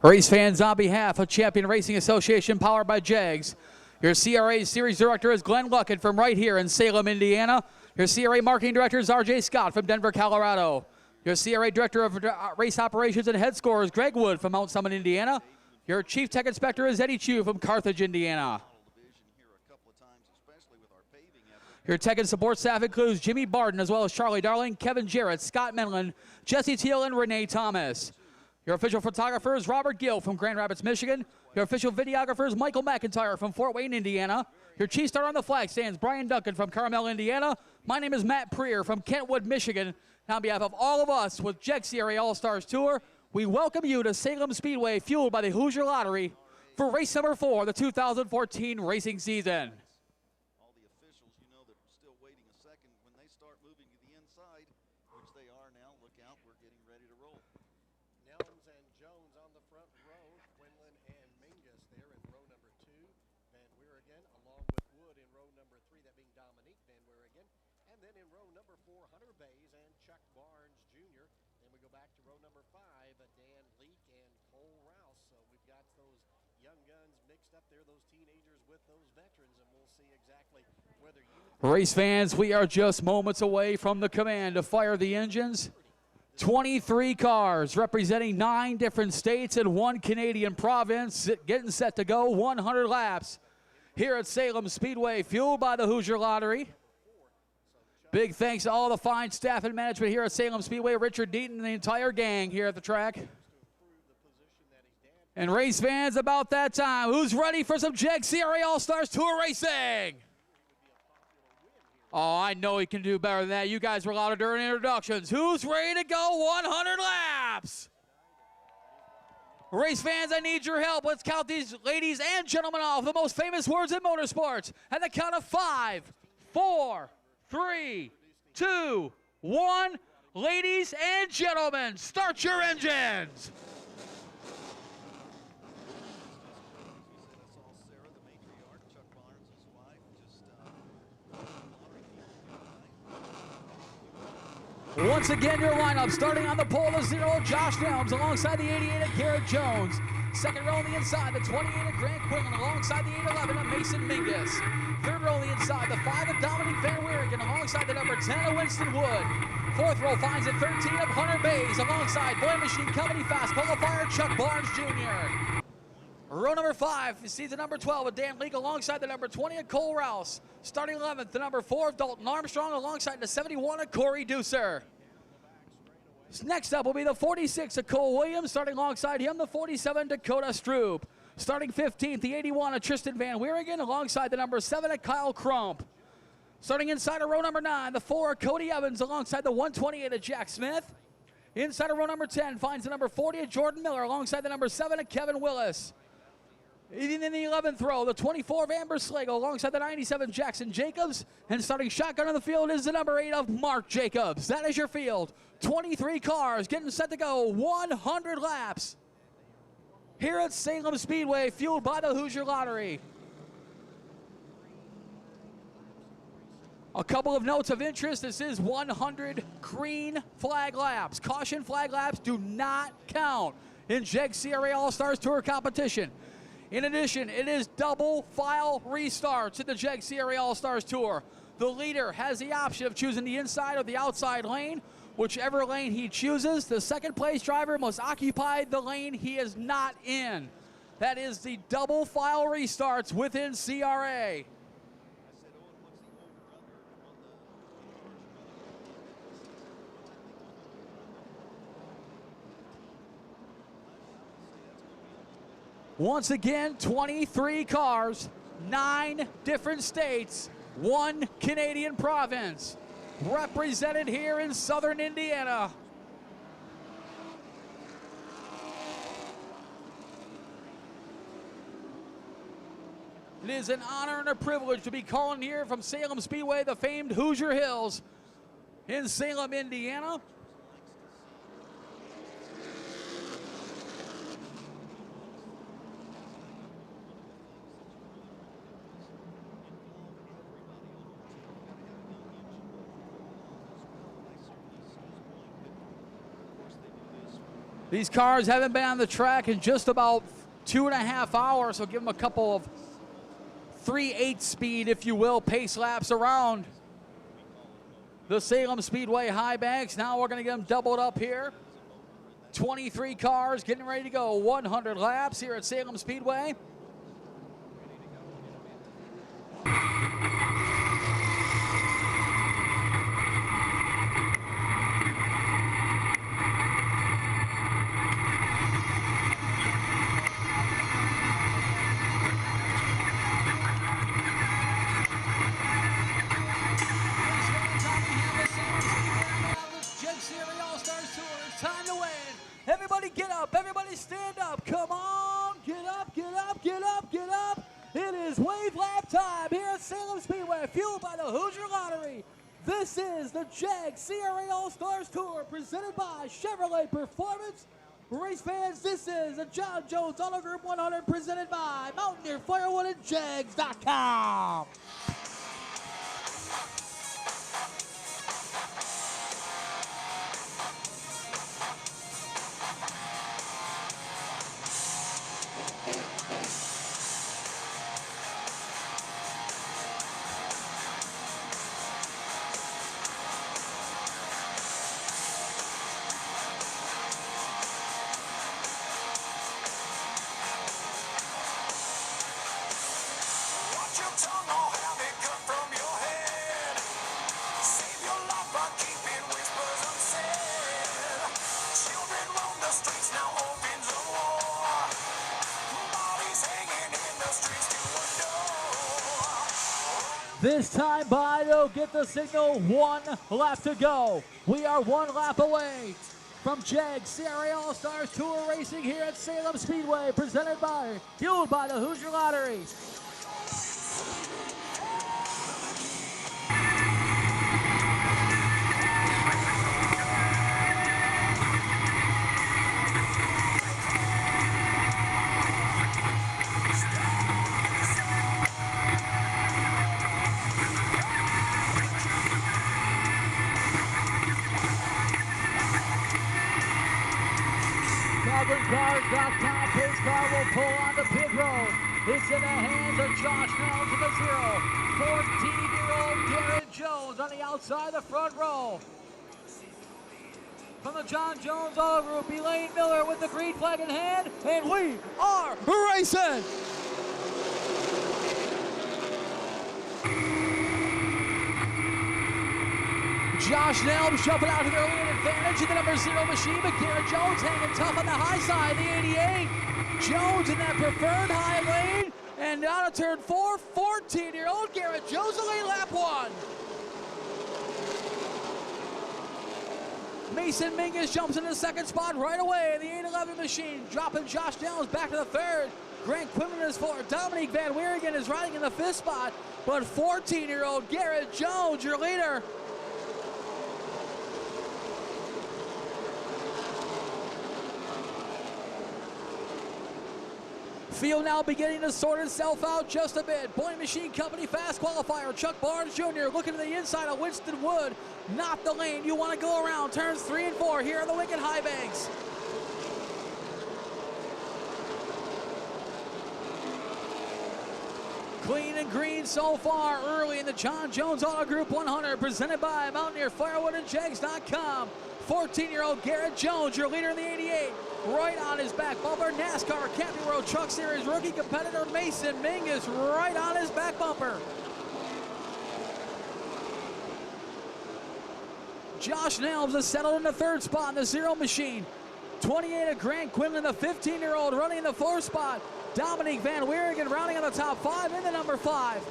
Race fans, on behalf of Champion Racing Association, powered by JEGs, your CRA Series Director is Glenn Luckett from right here in Salem, Indiana. Your CRA Marketing Director is RJ Scott from Denver, Colorado. Your CRA Director of Race Operations and Head Scorer is Greg Wood from Mount Summit, Indiana. Your Chief Tech Inspector is Eddie Chu from Carthage, Indiana. Your tech and support staff includes Jimmy Barden, as well as Charlie Darling, Kevin Jarrett, Scott Menlin, Jesse Teal, and Renee Thomas. Your official photographer is Robert Gill from Grand Rapids, Michigan. Your official videographer is Michael McIntyre from Fort Wayne, Indiana. Your chief star on the flag stands Brian Duncan from Carmel, Indiana. My name is Matt Preer from Kentwood, Michigan. And on behalf of all of us with JEG CRA All Stars Tour, we welcome you to Salem Speedway, fueled by the Hoosier Lottery, for race number 4 of the 2014 racing season. All the officials, you know, that are still waiting a second when they start moving to the inside, which they are now. Look out, we're getting ready to roll. Nelms and Jones on the front row, Quinlan and Mingus there in row number 2, Van Weerigen along with Wood in row number 3, that being Dominique Van Weerigen, and then in row number 4, Hunter Bays and Chuck Barnes Jr. Then we go back to row number 5, Dan Leake and Cole Rouse. So we've got those young guns mixed up there, those teenagers with those veterans, and we'll see exactly whether you... Race fans, we are just moments away from the command to fire the engines. 23 cars representing 9 different states and 1 Canadian province getting set to go 100 laps here at Salem Speedway, fueled by the Hoosier Lottery. Big thanks to all the fine staff and management here at Salem Speedway, Richard Deaton and the entire gang here at the track. And race fans, about that time, who's ready for some JEG CRA All Stars Tour racing? Oh, I know he can do better than that. You guys were louder during introductions. Who's ready to go 100 laps? Race fans, I need your help. Let's count these ladies and gentlemen off, the most famous words in motorsports. At the count of 5, 4, 3, 2, 1. Ladies and gentlemen, start your engines. Once again, your lineup starting on the pole, the 0, Josh Nelms, alongside the 88 of Garrett Jones. Second row on the inside, the 28 of Grant Quinlan, alongside the 811 of Mason Mingus. Third row on the inside, the 5 of Dominique Van Weerigen, alongside the number 10 of Winston Wood. Fourth row finds the 13 of Hunter Bays, alongside Boy Machine Company Fast qualifier Chuck Barnes Jr. Row number 5 sees the number 12 of Dan Leake, alongside the number 20 of Cole Rouse. Starting 11th, the number 4 of Dalton Armstrong, alongside the 71 of Corey Deucer. Next up will be the 46 of Cole Williams, starting alongside him, the 47 Dakota Stroop. Starting 15th, the 81 of Tristan Van Weerigen, alongside the number 7 of Kyle Crump. Starting inside of row number 9, the 4 of Cody Evans, alongside the 128 of Jack Smith. Inside of row number 10 finds the number 40 of Jordan Miller, alongside the number 7 of Kevin Willis. In the 11th row, the 24 of Amber Slago, alongside the 97 Jackson Jacobs. And starting shotgun on the field is the number 8 of Mark Jacobs. That is your field. 23 cars getting set to go 100 laps here at Salem Speedway, fueled by the Hoosier Lottery. A couple of notes of interest. This is 100 green flag laps. Caution flag laps do not count in JEG CRA All Stars Tour competition. In addition, it is double file restarts in the JEG CRA All Stars Tour. The leader has the option of choosing the inside or the outside lane. Whichever lane he chooses, the second place driver must occupy the lane he is not in. That is the double file restarts within CRA. Once again, 23 cars, 9 different states, 1 Canadian province, represented here in southern Indiana. It is an honor and a privilege to be calling here from Salem Speedway, the famed Hoosier Hills in Salem, Indiana. These cars haven't been on the track in just about 2.5 hours, so give them a couple of 3/8 speed, if you will, pace laps around the Salem Speedway high banks. Now we're going to get them doubled up here. 23 cars getting ready to go 100 laps here at Salem Speedway. CRA All Stars Tour. It's time to win. Everybody get up. Everybody stand up. Come on. Get up, get up, get up, get up. It is wave lap time here at Salem Speedway, fueled by the Hoosier Lottery. This is the JEG CRA All Stars Tour presented by Chevrolet Performance. Race fans, this is the John Jones Auto Group 100 presented by Mountaineer Firewood and JEGs.com. This time by, they'll get the signal, 1 lap to go. We are 1 lap away from JEG CRA All Stars Tour racing here at Salem Speedway, fueled by the Hoosier Lottery. Cars.com pace car will pull on the pit road. It's in the hands of Josh Nelms in the 14-year-old Garrett Jones on the outside of the front row. From the John Jones Auto Group, Elaine Miller with the green flag in hand, and we are racing! Josh Nelms jumping out to the early advantage in the number 0 machine, but Garrett Jones hanging tough on the high side, the 88. Jones in that preferred high lane, and out of turn 4, 14-year-old Garrett Jones will lead lap 1. Mason Mingus jumps into the second spot right away in the 811 machine, dropping Josh Nelms back to the third. Grant Quinlan is 4th. Dominique Van Wieringen is riding in the 5th spot, but 14-year-old Garrett Jones, your leader. Field now beginning to sort itself out just a bit. Boeing Machine Company fast qualifier Chuck Barnes Jr. looking to the inside of Winston Wood. Not the lane you want to go around. Turns 3 and 4 here on the Wicked High Banks. Clean and green so far early in the John Jones Auto Group 100 presented by Mountaineer Firewood and JEGs.com. 14-year-old Garrett Jones, your leader in the 88. Right on his back bumper. NASCAR Camping World Truck Series rookie competitor Mason Mingus right on his back bumper. Josh Nelms is settled in the 3rd spot in the 0 machine. 28 of Grant Quinlan, the 15-year-old, running in the 4th spot. Dominique Van Wieringen rounding on the top 5 in the number 5.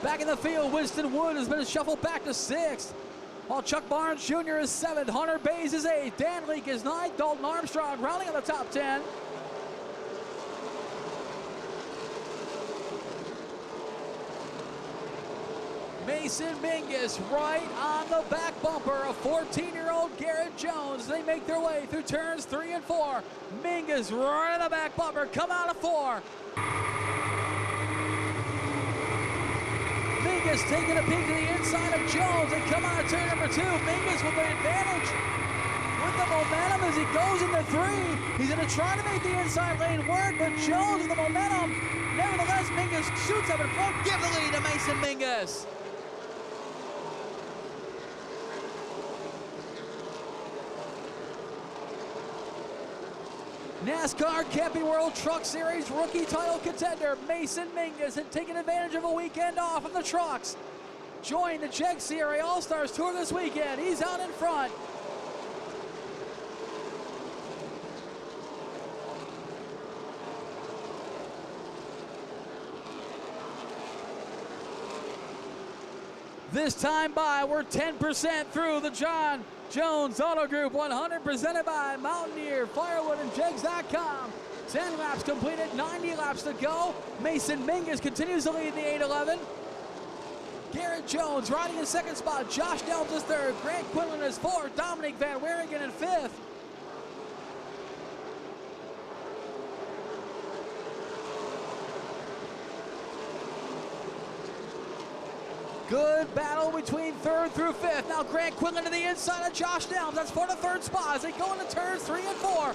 Back in the field, Winston Wood has been shuffled back to 6th. While Chuck Barnes Jr. is 7th, Hunter Bays is 8th, Dan Leake is 9th, Dalton Armstrong rounding on the top 10. Mason Mingus right on the back bumper of 14-year-old Garrett Jones. They make their way through turns 3 and 4. Mingus right on the back bumper, come out of 4. Mingus taking a peek to the inside of Jones and come out of turn number 2. Mingus with the advantage with the momentum as he goes into 3. He's going to try to make the inside lane work, but Jones with the momentum. Nevertheless, Mingus shoots up in front, give the lead to Mason Mingus. NASCAR Camping World Truck Series rookie title contender Mason Mingus had taken advantage of a weekend off of the trucks. Joined the JEG CRA All Stars Tour this weekend. He's out in front. This time by, we're 10% through the John Jones Auto Group 100 presented by Mountaineer, Firewood, and JEGS.com. 10 laps completed, 90 laps to go. Mason Mingus continues to lead the 811. Garrett Jones riding in second spot. Josh Nelms is third. Grant Quinlan is fourth. Dominic Van Weeringen in fifth. Good battle between third through fifth. Now Grant Quinlan to the inside of Josh Nelms. That's for the third spot as they go into turns 3 and 4.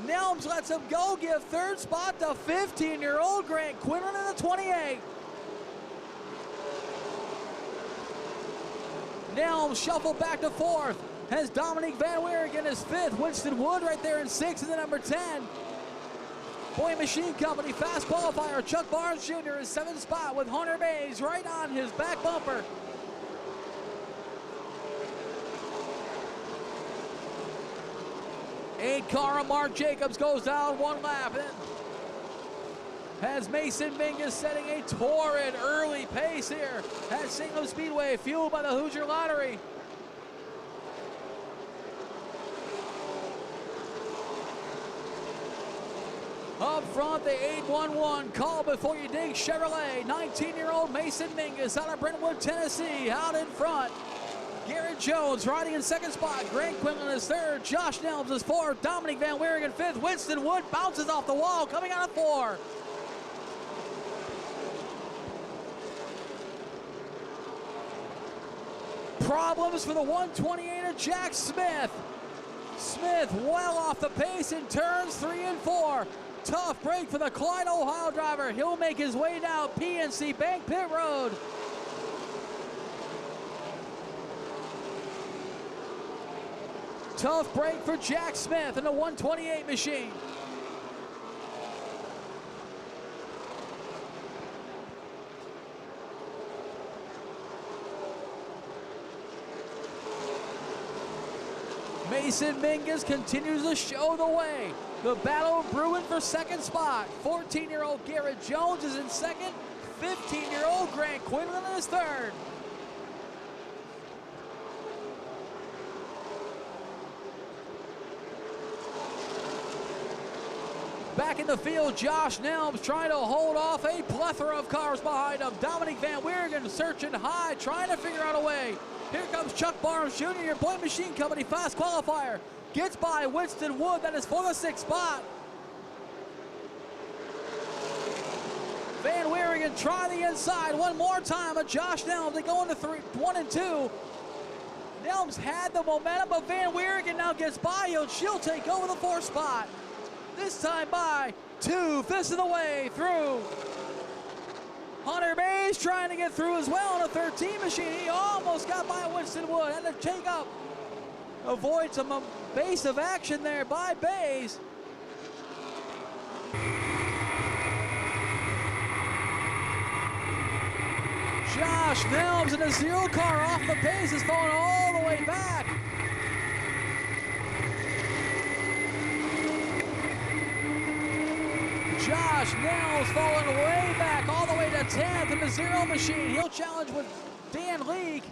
Nelms lets him go, give third spot to 15-year-old Grant Quinlan in the 28. Nelms shuffled back to fourth. Has Dominic Van Weeringen is fifth. Winston Wood right there in sixth in the number 10. Boy Machine Company fast qualifier Chuck Barnes Jr. is seventh spot with Hunter Mays right on his back bumper. Eight car of Mark Jacobs goes down one lap. Has Mason Mingus setting a torrid early pace here at Salem Speedway, fueled by the Hoosier Lottery. Up front, the 811 Call Before You Dig Chevrolet. 19-year-old Mason Mingus out of Brentwood, Tennessee, out in front. Garrett Jones riding in second spot. Grant Quinlan is third. Josh Nelms is fourth. Dominic Van Weeringen fifth. Winston Wood bounces off the wall, coming out of 4. Problems for the 128 of Jack Smith. Smith well off the pace in turns 3 and 4. Tough break for the Clyde, Ohio driver. He'll make his way down PNC Bank Pit Road. Tough break for Jack Smith in the 128 machine. Mason Mingus continues to show the way. The battle brewing for second spot. 14-year-old Garrett Jones is in second. 15-year-old Grant Quinlan is third. Back in the field, Josh Nelms trying to hold off a plethora of cars behind him. Dominic Van Weeringen searching high, trying to figure out a way. Here comes Chuck Barnes Jr., your Boy Machine Company fast qualifier. Gets by Winston Wood, that is for the 6th spot. Van Weeringen try the inside one more time, but Josh Nelms, they go into 1 and 2. Nelms had the momentum, but Van Weeringen now gets by. She'll take over the 4th spot. This time by 2/5 of the way through. Hunter Mays trying to get through as well on a 13 machine. He almost got by Winston Wood. Had to take up, avoid some evasive action there by Bays. Josh Nelms in a 0 car off the pace is falling all the way back. Josh Nelms falling way back all the way to 10th in the 0 machine. He'll challenge with Dan Leake.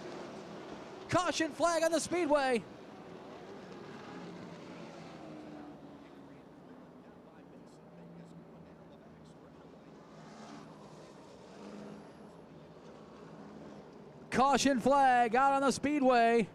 Caution flag on the speedway. Caution flag out on the speedway.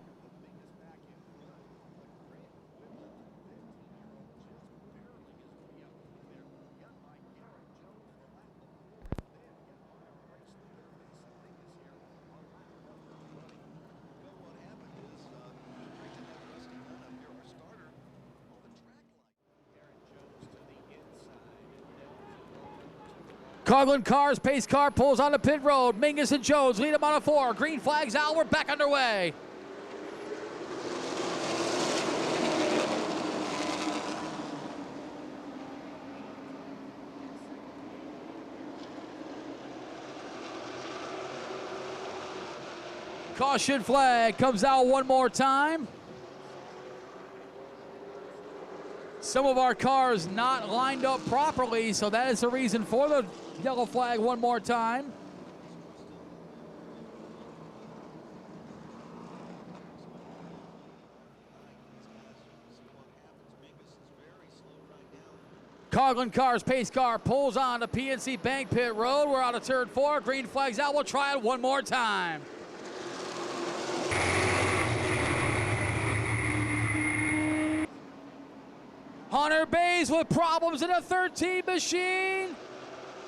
Coughlin Cars, pace car pulls on the pit road. Mingus and Jones lead them on a 4. Green flag's out. We're back underway. Caution flag comes out one more time. Some of our cars not lined up properly, so that is the reason for the yellow flag one more time. Coughlin Cars pace car pulls on the PNC Bank pit road. We're out of turn 4. Green flag's out. We'll try it one more time. Hunter Bays with problems in a 13 machine.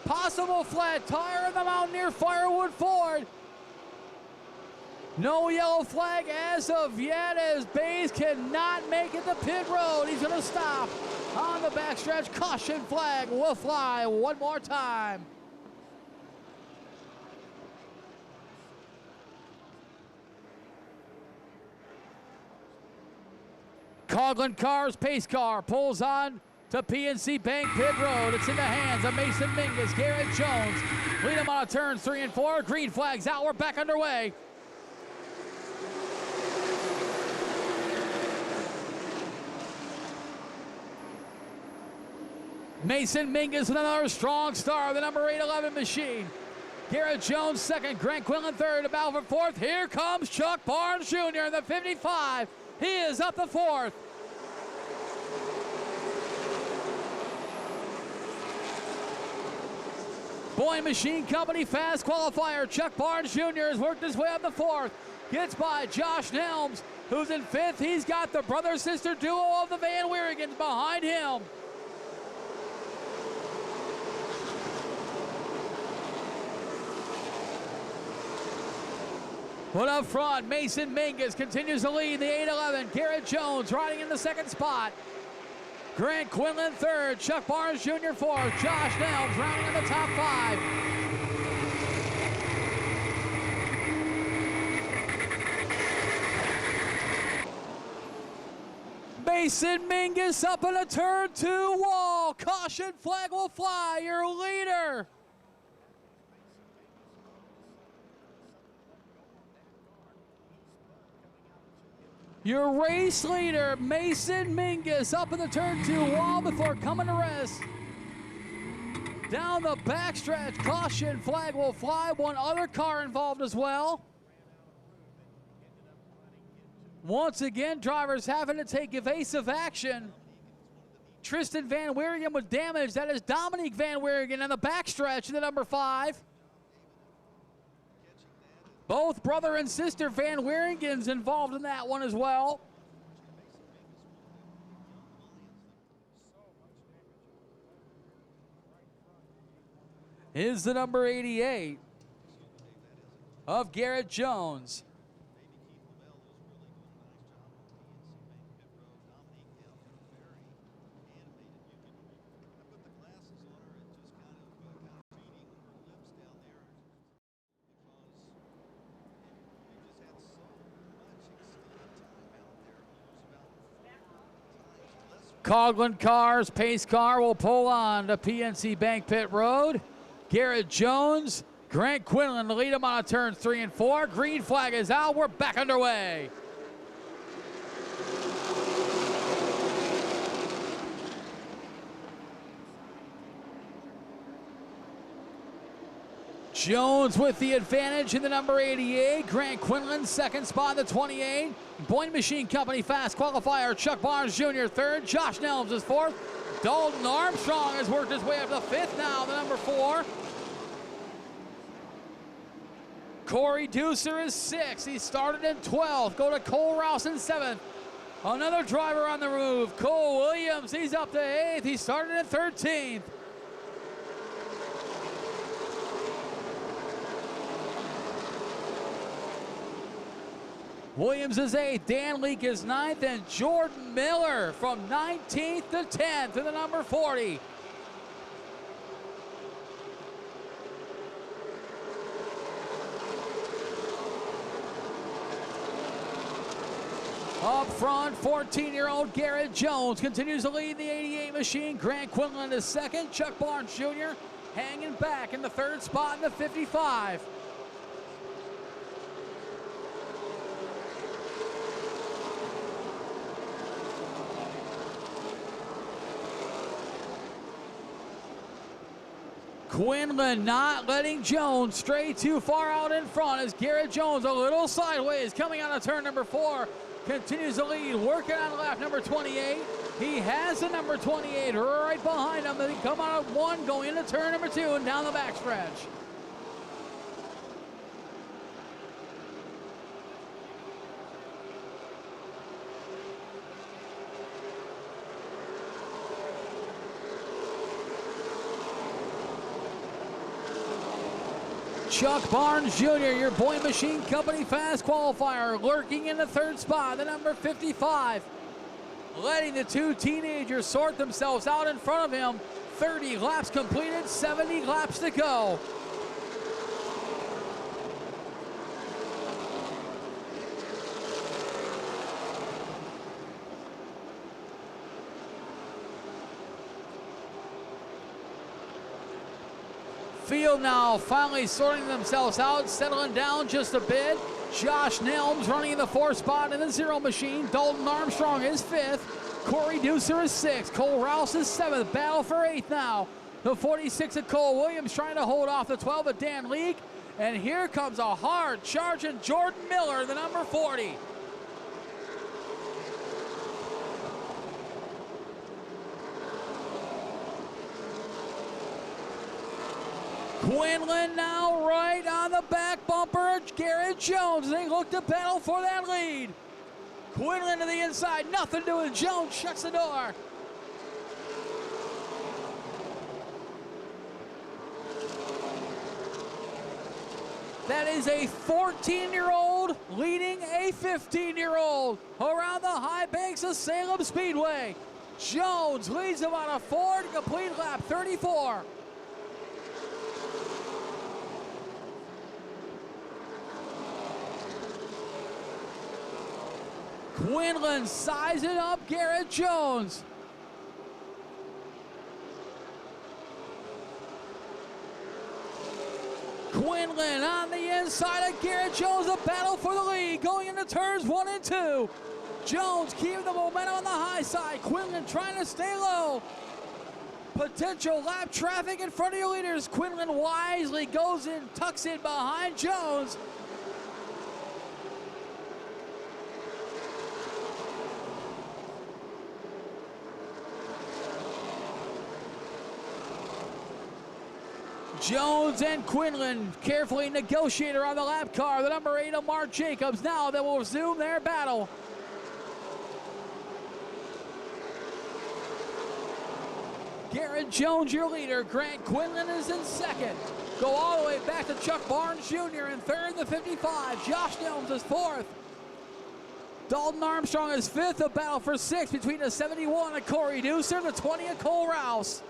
Possible flat tire in the Mountaineer Firewood Ford. No yellow flag as of yet, as Bays cannot make it to pit road. He's going to stop on the backstretch. Caution flag will fly one more time. Coughlin Cars pace car pulls on to PNC Bank pit road. It's in the hands of Mason Mingus, Garrett Jones. Lead them on turns 3 and 4. Green flag's out. We're back underway. Mason Mingus with another strong star, the number 811 machine. Garrett Jones second, Grant Quinlan third, about for fourth. Here comes Chuck Barnes Jr. in the 55. He is up the 4th. Boyne Machine Company fast qualifier. Chuck Barnes Jr. has worked his way up the 4th. Gets by Josh Nelms, who's in 5th. He's got the brother-sister duo of the Van Weerigens behind him. But up front, Mason Mingus continues to lead the 811. Garrett Jones riding in the 2nd spot. Grant Quinlan 3rd. Chuck Barnes Jr. 4th. Josh Nelms rounding in the top 5. Mason Mingus up in a turn 2 wall. Caution flag will fly. Your leader. Your race leader, Mason Mingus, up in the turn 2 wall before coming to rest. Down the backstretch, caution flag will fly. One other car involved as well. Once again, drivers having to take evasive action. Tristan Van Weerigen with damage. That is Dominique Van Weerigen in the backstretch in the number 5. Both brother and sister Van Weerigens involved in that one as well. Is the number 88 of Garrett Jones. Coughlin Cars pace car will pull on to PNC Bank pit road. Garrett Jones, Grant Quinlan to lead him on turns 3 and 4. Green flag is out. We're back underway. Jones with the advantage in the number 88. Grant Quinlan, 2nd spot in the 28. Boyne Machine Company fast qualifier. Chuck Barnes Jr. 3rd. Josh Nelms is 4th. Dalton Armstrong has worked his way up to 5th now, the number 4. Corey Deucer is 6th. He started in 12th. Go to Cole Rouse in 7th. Another driver on the roof. Cole Williams, he's up to 8th. He started in 13th. Williams is 8th, Dan Leake is 9th, and Jordan Miller from 19th to 10th in the number 40. Up front, 14-year-old Garrett Jones continues to lead the 88 machine. Grant Quinlan is second. Chuck Barnes Jr. hanging back in the third spot in the 55. Quinlan not letting Jones stray too far out in front as Garrett Jones a little sideways coming out of turn number 4. Continues to lead, working on lap number 28. He has the number 28 right behind him. They come out of 1 going into turn number 2 and down the backstretch. Chuck Barnes Jr., your Boy Machine Company fast qualifier, lurking in the third spot, the number 55. Letting the two teenagers sort themselves out in front of him. 30 laps completed, 70 laps to go. Field now finally sorting themselves out, settling down just a bit. Josh Nelms running in the 4th spot in the 0 machine. Dalton Armstrong is 5th. Corey Deucer is 6th. Cole Rouse is 7th. Battle for 8th now. The 46 of Cole Williams trying to hold off the 12 of Dan Leake. And here comes a hard charging Jordan Miller, the number 40. Quinlan now right on the back bumper of Garrett Jones. They look to battle for that lead. Quinlan to the inside, nothing doing. Jones shuts the door. That is a 14-year-old leading a 15-year-old around the high banks of Salem Speedway. Jones leads him on a 4 to complete lap 34. Quinlan sizing up Garrett Jones. Quinlan on the inside of Garrett Jones, a battle for the lead going into turns 1 and 2. Jones keeping the momentum on the high side. Quinlan trying to stay low. Potential lap traffic in front of your leaders. Quinlan wisely goes in, tucks in behind Jones. Jones and Quinlan carefully negotiate around the lap car. The number 8 of Mark Jacobs now that will resume their battle. Garrett Jones, your leader. Grant Quinlan is in second. Go all the way back to Chuck Barnes Jr. in third, the 55. Josh Nelms is 4th. Dalton Armstrong is 5th. A battle for 6th between the 71 of Corey Deucer and the 20 of Cole Rouse.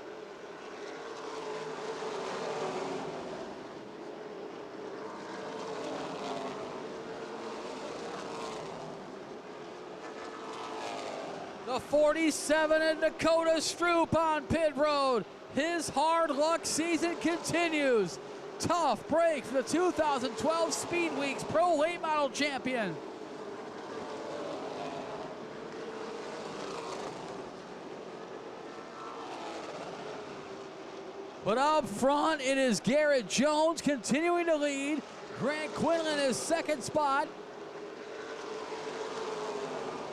The 47 in Dakota Stroop on pit road. His hard luck season continues. Tough break for the 2012 Speed Weeks Pro Late Model Champion. But up front, it is Garrett Jones continuing to lead. Grant Quinlan is 2nd spot.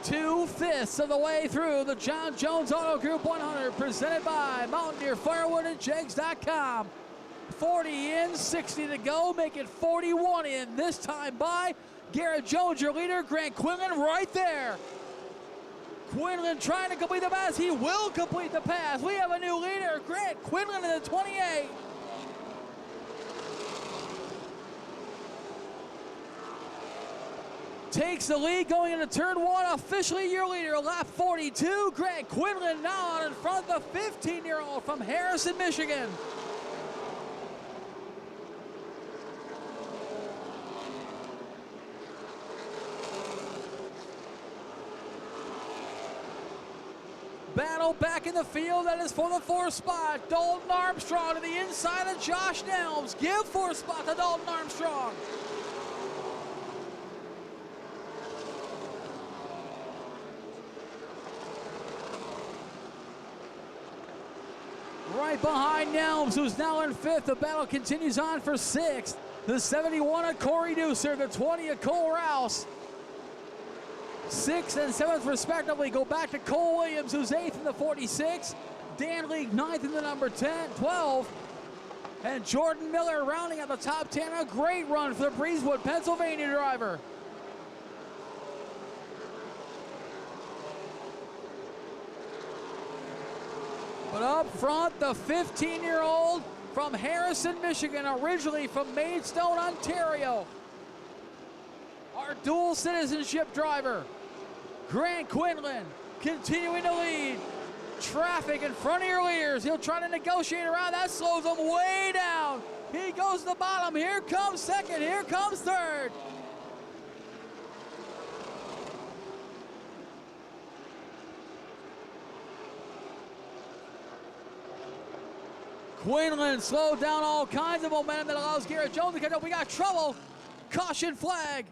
2/5 of the way through the John Jones Auto Group 100, presented by Mountain Deer Firewood and JEGs.com. 40 in, 60 to go, make it 41 in, this time by Garrett Jones, your leader. Grant Quinlan right there. Quinlan trying to complete the pass. He will complete the pass. We have a new leader, Grant Quinlan in the 28. Takes the lead going into turn 1. Officially your leader, lap 42. Grant Quinlan now out in front of the 15-year-old from Harrison, Michigan. battle back in the field. That is for the 4th spot. Dalton Armstrong to the inside of Josh Nelms. Give 4th spot to Dalton Armstrong. Right behind Nelms, who's now in 5th. The battle continues on for 6th. The 71 of Corey Deucer, the 20 of Cole Rouse. 6th and 7th respectively go back to Cole Williams, who's 8th in the 46. Dan Leake 9th in the number 12. And Jordan Miller rounding out the top 10. A great run for the Breezewood, Pennsylvania driver. But up front, the 15-year-old from Harrison, Michigan, originally from Maidstone, Ontario. Our dual citizenship driver, Grant Quinlan, continuing to lead. Traffic in front of your leaders. He'll try to negotiate around. That slows him way down. He goes to the bottom. Here comes 2nd. Here comes 3rd. Quinlan slowed down all kinds of momentum that allows Garrett Jones to catch up. We got trouble. Caution flag.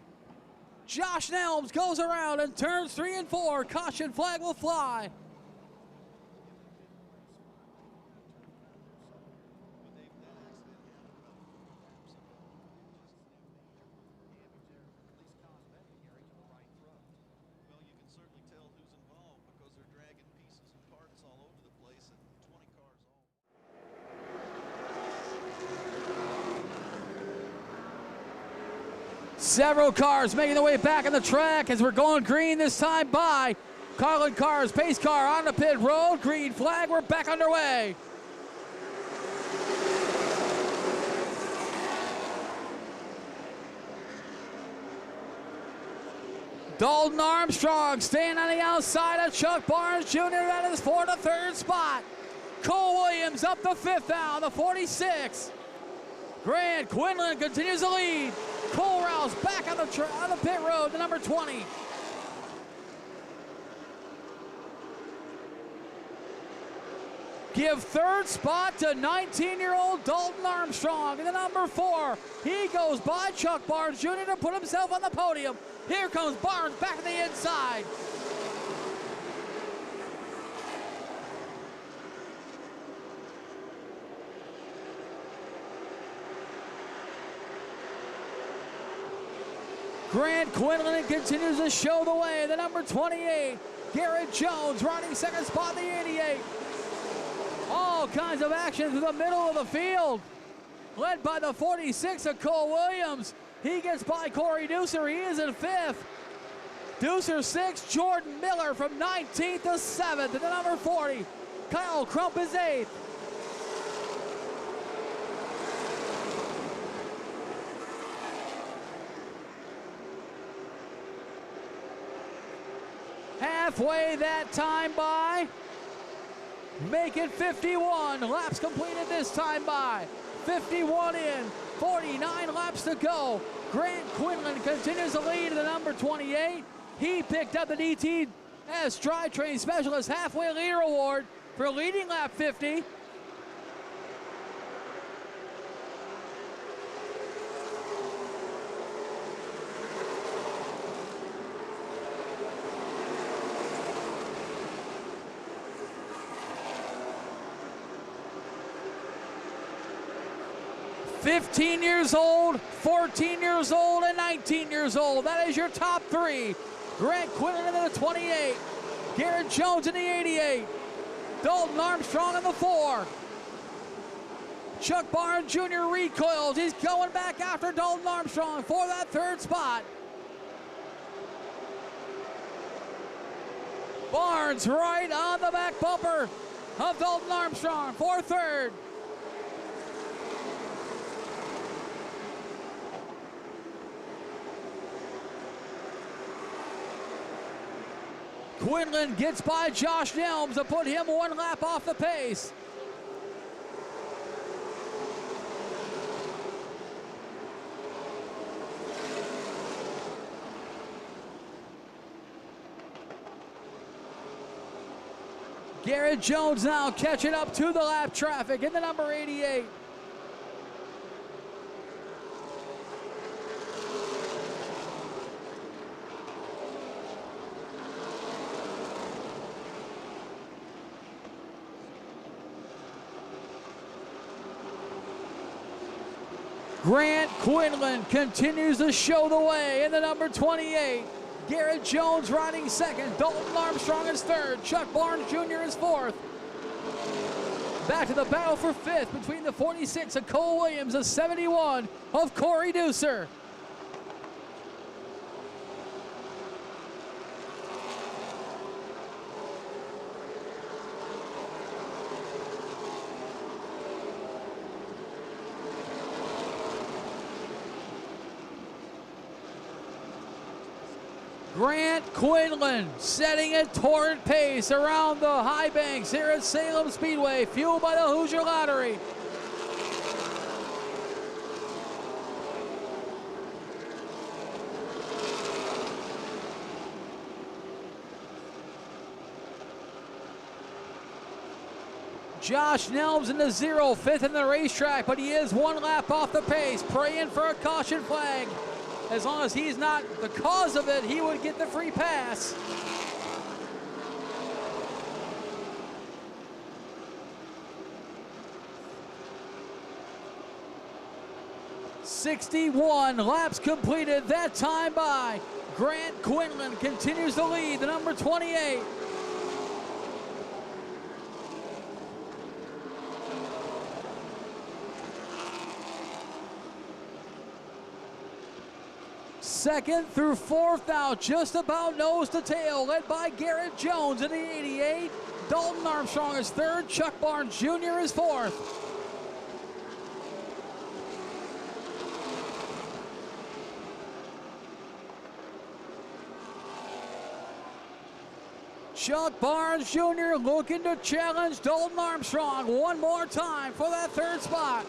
Josh Nelms goes around and turns 3 and 4. Caution flag will fly. Several cars making their way back on the track as we're going green this time by Carlin Cars, pace car on the pit road. Green flag, we're back underway. Dalton Armstrong staying on the outside of Chuck Barnes Jr. That is for the 3rd spot. Cole Williams up the 5th now, the 46. Grant Quinlan continues to lead. Cole Rouse back on the pit road, the number 20. Give 3rd spot to 19-year-old Dalton Armstrong in the number 4. He goes by Chuck Barnes Jr. to put himself on the podium. Here comes Barnes back to the inside. Grant Quinlan continues to show the way. The number 28, Garrett Jones, riding 2nd spot in the 88. All kinds of action through the middle of the field. Led by the 46 of Cole Williams. He gets by Corey Deucer. He is in 5th. Deucer 6th. Jordan Miller from 19th to 7th. To the number 40, Kyle Crump is 8th. Halfway that time by. Make it 51. Laps completed this time by. 51 in. 49 laps to go. Grant Quinlan continues to lead to the number 28. He picked up the DTS Drivetrain Specialist Halfway Leader Award for leading lap 50. "15 years old, 14 years old, and 19 years old. That is your top 3. Grant Quinlan in the 28. Garrett Jones in the 88. Dalton Armstrong in the 4. Chuck Barnes Jr. recoils. He's going back after Dalton Armstrong for that 3rd spot. Barnes right on the back bumper of Dalton Armstrong for 3rd. Quinlan gets by Josh Nelms to put him 1 lap off the pace. Garrett Jones now catching up to the lap traffic in the number 88. Grant Quinlan continues to show the way in the number 28. Garrett Jones riding second. Dalton Armstrong is third. Chuck Barnes Jr. is fourth. Back to the battle for fifth between the 46 of Cole Williams, the 71 of Corey Deucer. Grant Quinlan setting a torrent pace around the high banks here at Salem Speedway, fueled by the Hoosier Lottery. Josh Nelms in the 0, fifth in the racetrack, but he is one lap off the pace, praying for a caution flag. As long as he's not the cause of it, he would get the free pass. "61 laps completed that time by Grant Quinlan continues to lead the number 28. Second through fourth now, just about nose to tail, led by Garrett Jones in the 88. Dalton Armstrong is third. Chuck Barnes Jr. is fourth. Chuck Barnes Jr. looking to challenge Dalton Armstrong one more time for that third spot.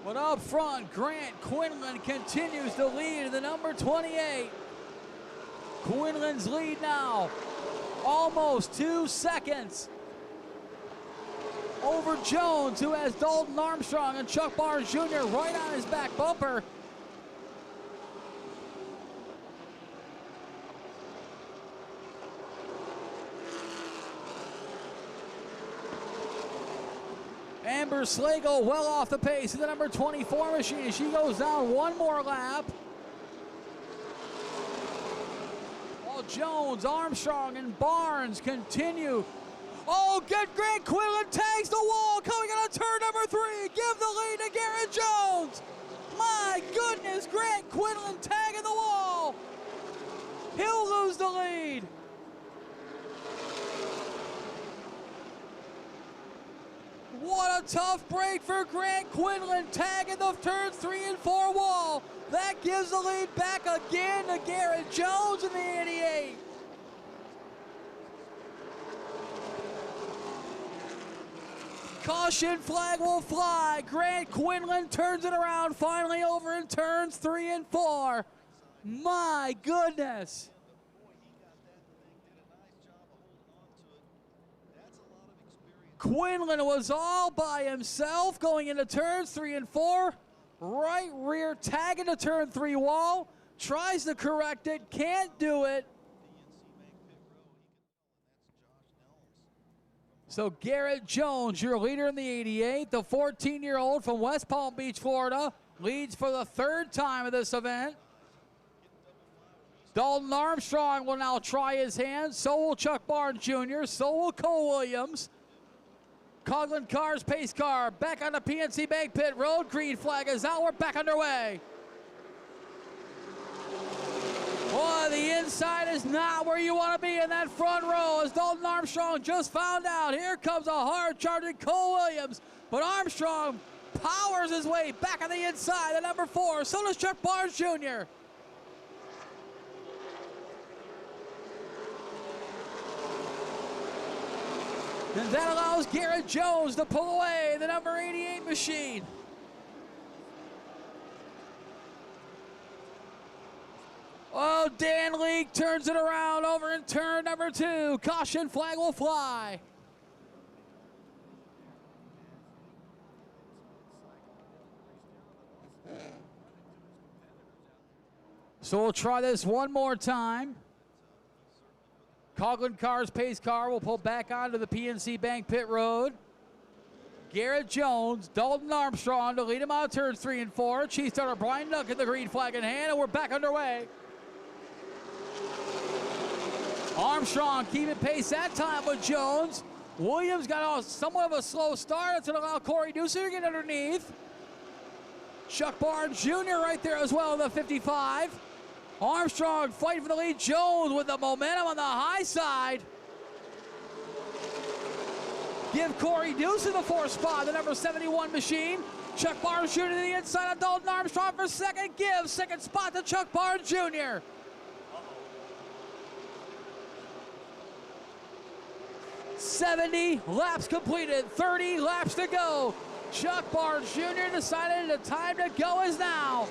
But up front, Grant Quinlan continues to lead in the number 28. Quinlan's lead now, almost 2 seconds over Jones, who has Dalton Armstrong and Chuck Barnes Jr. right on his back bumper. Amber Slagle well off the pace of the number 24 machine. She goes down one more lap. While Jones, Armstrong, and Barnes continue. Oh, get Grant Quinlan tags the wall. Coming on turn number 3. Give the lead to Garrett Jones. My goodness, Grant Quinlan tagging the wall. He'll lose the lead. What a tough break for Grant Quinlan, tagging the turns 3 and 4 wall. That gives the lead back again to Garrett Jones in the 88. Caution flag will fly. Grant Quinlan turns it around, finally over in turns 3 and 4. My goodness. Quinlan was all by himself going into turns 3 and 4. Right rear tagging the turn 3 wall. Tries to correct it, can't do it. So Garrett Jones, your leader in the 88, the 14-year-old from West Palm Beach, Florida, leads for the third time of this event. Dalton Armstrong will now try his hand. So will Chuck Barnes Jr. So will Cole Williams. Coughlin Cars pace car back on the PNC Bank pit road. Green flag is out. We're back underway. Boy, the inside is not where you want to be in that front row, as Dalton Armstrong just found out. Here comes a hard-charging Cole Williams, but Armstrong powers his way back on the inside at number 4. So does Chuck Barnes Jr. And that allows Garrett Jones to pull away the number 88 machine. Dan Leake turns it around over in turn number 2. Caution flag will fly. So we'll try this one more time. Coughlin Car's pace car will pull back onto the PNC Bank pit road. Garrett Jones, Dalton Armstrong to lead him out of turns 3 and 4. Chief starter Brian Duncan, the green flag in hand, and we're back underway. Armstrong keeping pace that time with Jones. Williams got somewhat of a slow start. That's going to allow Corey Deucer to get underneath. Chuck Barnes Jr. right there as well in the 55. Armstrong fighting for the lead. Jones with the momentum on the high side. Give Corey Deucer the 4th spot, the number 71 machine. Chuck Barnes Jr. to the inside of Dalton Armstrong for second. Give second spot to Chuck Barnes Jr. 70 laps completed, 30 laps to go. Chuck Barnes Jr. decided the time to go is now.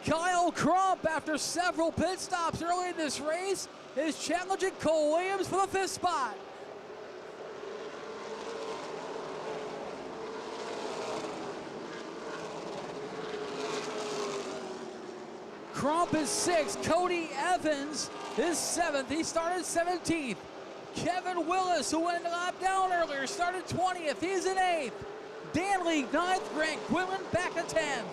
Kyle Crump, after several pit stops early in this race, is challenging Cole Williams for the 5th spot. Crump is 6th. Cody Evans is 7th. He started 17th. Kevin Willis, who went a lap down earlier, started 20th. He's in 8th. Dan Leake, 9th. Grant Quinlan back to 10th.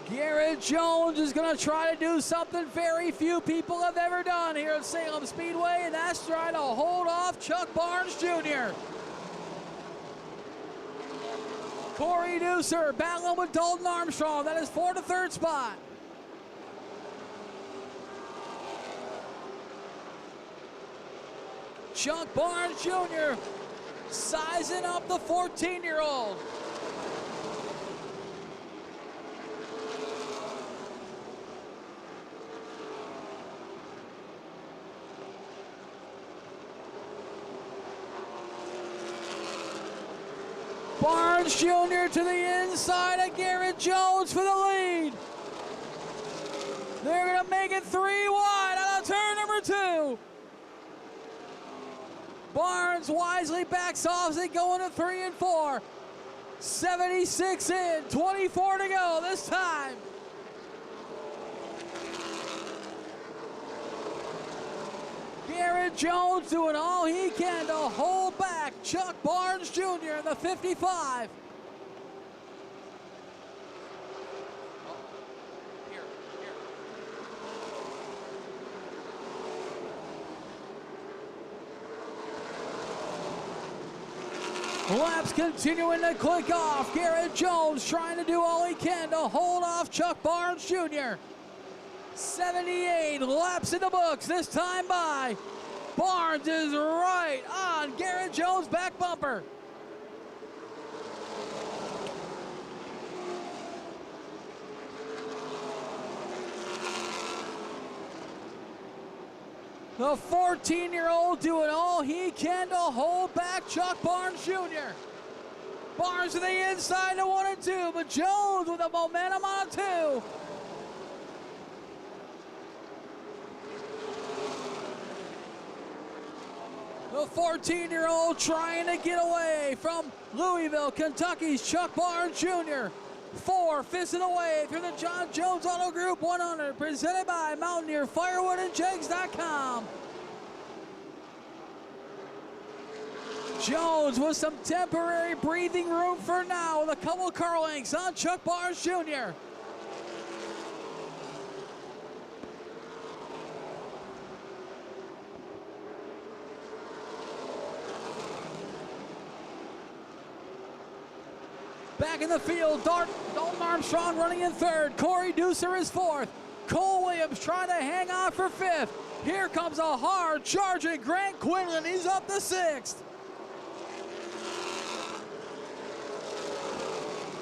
Garrett Jones is going to try to do something very few people have ever done here at Salem Speedway, and that's trying to hold off Chuck Barnes Jr. Corey Deucer battling with Dalton Armstrong. That is for the 3rd spot. Chuck Barnes Jr. sizing up the 14-year-old. Barnes Jr. to the inside of Garrett Jones for the lead. They're going to make it 3 wide out of turn number 2. Barnes wisely backs off as they go into 3 and 4. 76 in, 24 to go this time. Garrett Jones doing all he can to hold back Chuck Barnes Jr. in the 55. Laps continuing to click off. Garrett Jones trying to do all he can to hold off Chuck Barnes Jr. 78 laps in the books this time by. Barnes is right on Garrett Jones' back bumper. The 14-year-old doing all he can to hold back Chuck Barnes Jr. Barnes to the inside to 1 and 2, but Jones with the momentum on 2. The 14-year-old trying to get away from Louisville, Kentucky's Chuck Barnes Jr. 4 5ths of the way through the John Jones Auto Group 100, presented by Mountaineer Firewood and JEGs.com. Jones with some temporary breathing room for now with a couple of car lengths on Chuck Barnes Jr. Back in the field, Dalton Armstrong running in 3rd. Corey Deucer is 4th. Cole Williams trying to hang on for 5th. Here comes a hard charging Grant Quinlan. He's up to 6th.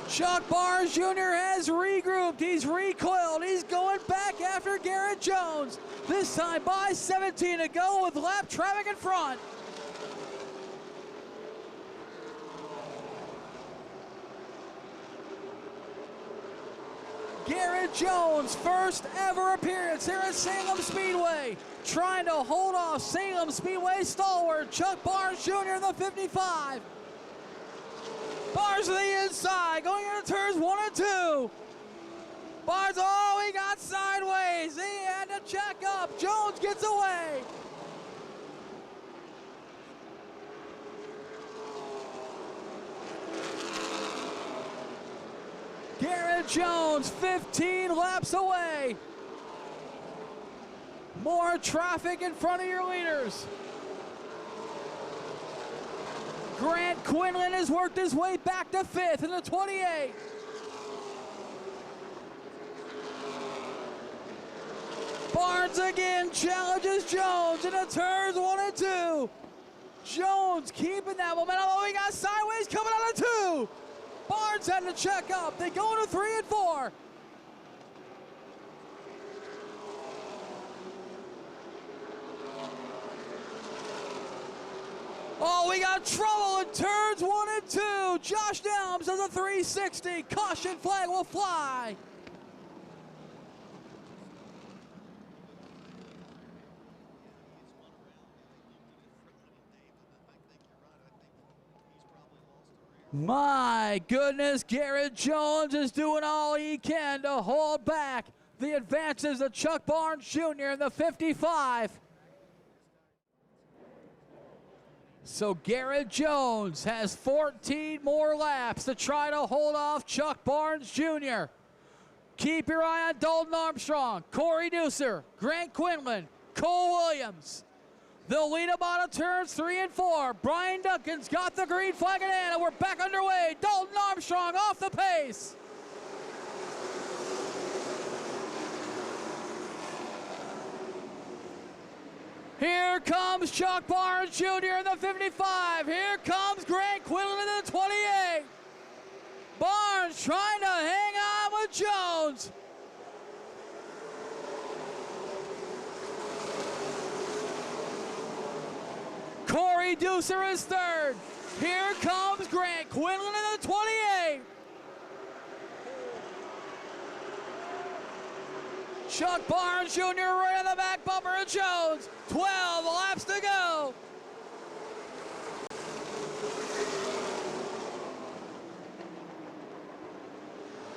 Chuck Barnes Jr. has regrouped. He's recoiled. He's going back after Garrett Jones. This time by 17 to go with lap traffic in front. Garrett Jones, first ever appearance here at Salem Speedway, trying to hold off Salem Speedway stalwart Chuck Barnes Jr. in the 55. Barnes to the inside, going into turns 1 and 2. Barnes, oh, he got sideways. He had to check up. Jones gets away. Garrett Jones, 15 laps away. More traffic in front of your leaders. Grant Quinlan has worked his way back to 5th in the 28. Barnes again challenges Jones into turns 1 and 2. Jones keeping that momentum. Oh, he got sideways coming out of 2. Barnes had to check up. They go into 3 and 4. Oh, we got trouble in turns 1 and 2. Josh Nelms does a 360. Caution flag will fly. My goodness, Garrett Jones is doing all he can to hold back the advances of Chuck Barnes Jr. in the 55. So Garrett Jones has 14 more laps to try to hold off Chuck Barnes Jr. Keep your eye on Dalton Armstrong, Corey Deucer, Grant Quinlan, Cole Williams. They'll lead him out of turns 3 and 4. Brian Duncan's got the green flag in hand, and we're back underway. Dalton Armstrong off the pace. Here comes Chuck Barnes Jr. in the 55. Here comes Grant Quinlan in the 28. Barnes trying to hang on with Jones. Corey Deucer is 3rd. Here comes Grant Quinlan in the 28. Chuck Barnes Jr. right on the back bumper of Jones. 12 laps to go.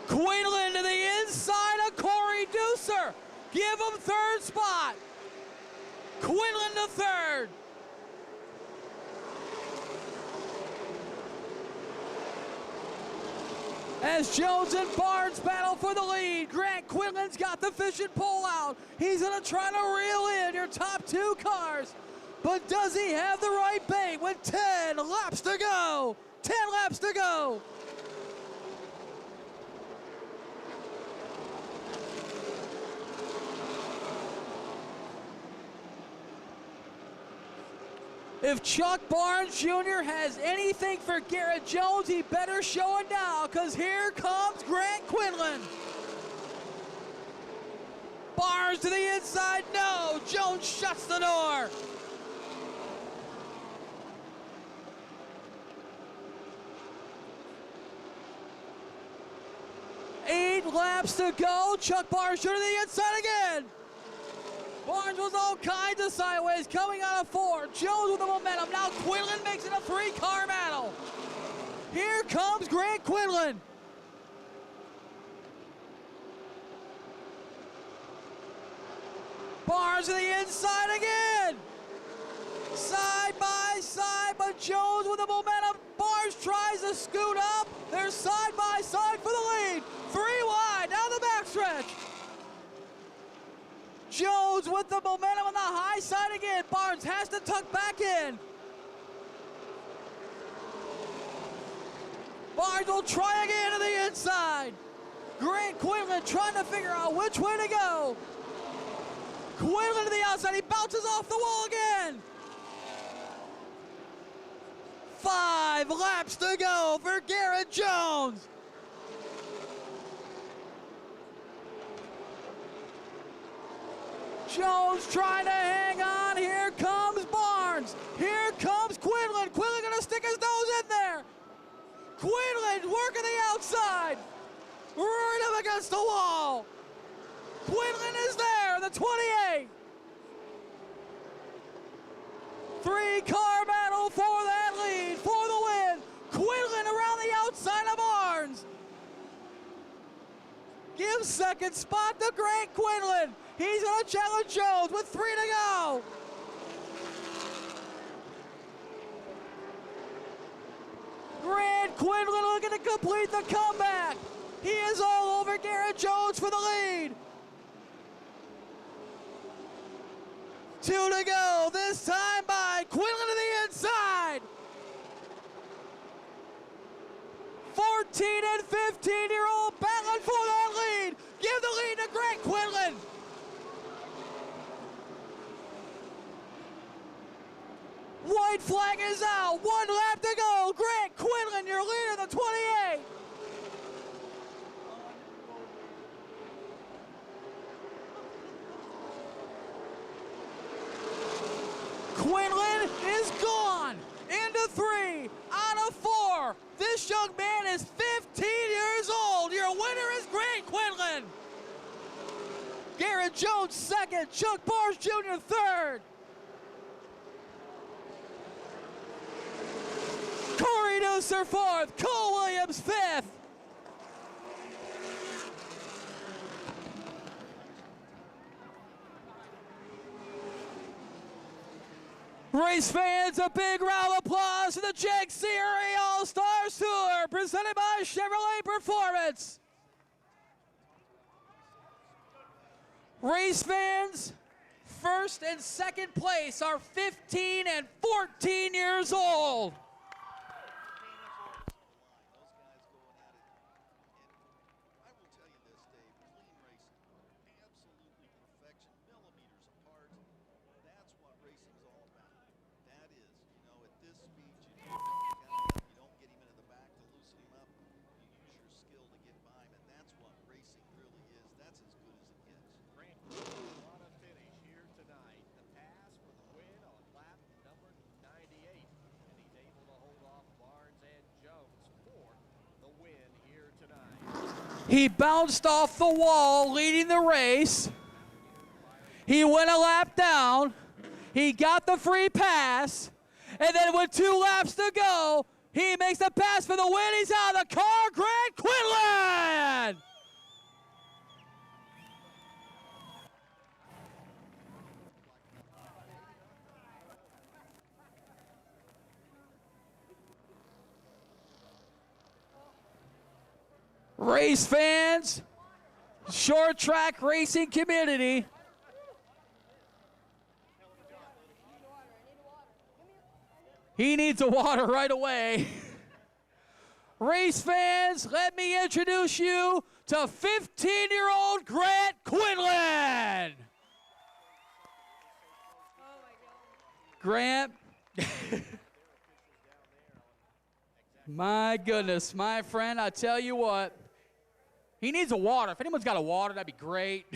Quinlan to the inside of Corey Deucer. Give him 3rd spot. Quinlan to 3rd. As Jones and Barnes battle for the lead, Grant Quinlan's got the fishing pole out. He's gonna try to reel in your top 2 cars. But does he have the right bait with 10 laps to go? 10 laps to go. If Chuck Barnes Jr. has anything for Garrett Jones, he better show it now, because here comes Grant Quinlan. Barnes to the inside, no. Jones shuts the door. Eight laps to go. Chuck Barnes Jr. to the inside again. Barnes was all kinds of sideways coming out of 4. Jones with the momentum. Now Quinlan makes it a 3-car battle. Here comes Grant Quinlan. Barnes to the inside again. Side by side, but Jones with the momentum. Barnes tries to scoot up. They're side by side for the lead. 3 wide down the backstretch. Jones with the momentum on the high side again. Barnes has to tuck back in. Barnes will try again to the inside. Grant Quinlan trying to figure out which way to go. Quinlan to the outside. He bounces off the wall again. 5 laps to go for Garrett Jones. Jones trying to hang on. Here comes Barnes. Here comes Quinlan. Quinlan gonna stick his nose in there. Quinlan working the outside. Right up against the wall. Quinlan is there, the 28. 3-car battle for that lead, for the win. Quinlan around the outside of Barnes. Gives second spot to Grant Quinlan. He's gonna challenge Jones with 3 to go. Grant Quinlan looking to complete the comeback. He is all over Garrett Jones for the lead. 2 to go, this time by Quinlan to the inside. 14 and 15-year-old battling for that lead. Give the lead to Grant Quinlan. White flag is out, 1 lap to go. Grant Quinlan, your leader, the 28. Quinlan is gone into 3 out of 4. This young man is 15 years old. Your winner is Grant Quinlan. Garrett Jones second, Chuck Barnes Jr. third. Corey Nusser fourth, Cole Williams fifth. Race fans, a big round of applause for the JEG CRA All Stars Tour, presented by Chevrolet Performance. Race fans, first and second place are 15 and 14 years old. He bounced off the wall, leading the race. He went a lap down. He got the free pass. And then with 2 laps to go, he makes the pass for the win. He's out of the car, Grant Quinlan! Race fans, short track racing community. He needs a water right away. Race fans, let me introduce you to 15-year-old Grant Quinlan. Grant, my goodness, my friend, I tell you what, he needs a water. If anyone's got a water, that'd be great.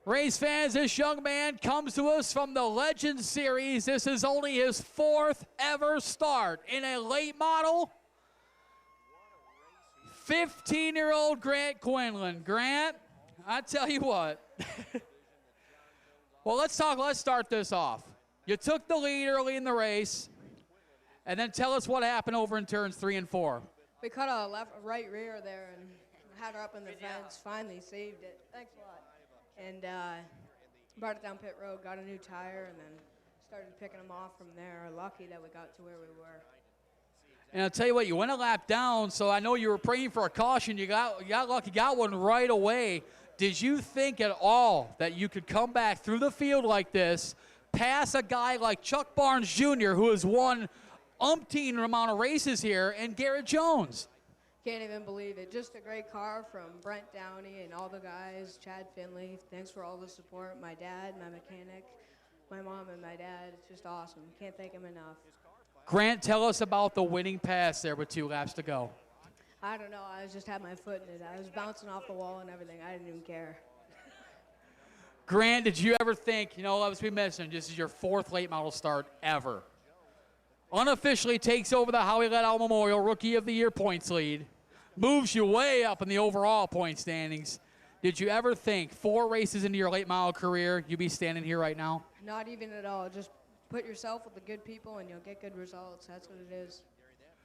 Race fans, this young man comes to us from the Legend Series. This is only his 4th ever start in a late model. 15-year-old Grant Quinlan. Grant, I tell you what. Well, let's start this off. You took the lead early in the race, and then tell us what happened over in turns 3 and 4. We cut a right rear there and had her up in the fence. Finally saved it. Thanks a lot. And brought it down pit road, got a new tire, and then started picking them off from there. Lucky that we got to where we were. And I'll tell you what, you went a lap down, so I know you were praying for a caution. You got lucky, got one right away. Did you think at all that you could come back through the field like this, pass a guy like Chuck Barnes Jr., who has won umpteen amount of races here, and Garrett Jones? Can't even believe it. Just a great car from Brent Downey and all the guys, Chad Finley. Thanks for all the support. My dad, my mechanic, my mom and my dad. It's just awesome. Can't thank them enough. Grant, tell us about the winning pass there with 2 laps to go. I don't know. I just had my foot in it. I was bouncing off the wall and everything. I didn't even care. Grant, did you ever think, as we mentioned, this is your 4th late model start ever? Unofficially takes over the Howie Liddell Memorial Rookie of the Year points lead. Moves you way up in the overall point standings. Did you ever think 4 races into your late model career, you'd be standing here right now? Not even at all. Just put yourself with the good people and you'll get good results. That's what it is.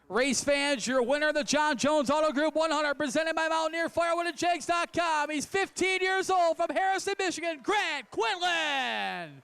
Race fans, your winner of the John Jones Auto Group 100 presented by Mountaineer Firewood and JEGs.com. He's 15 years old from Harrison, Michigan, Grant Quinlan.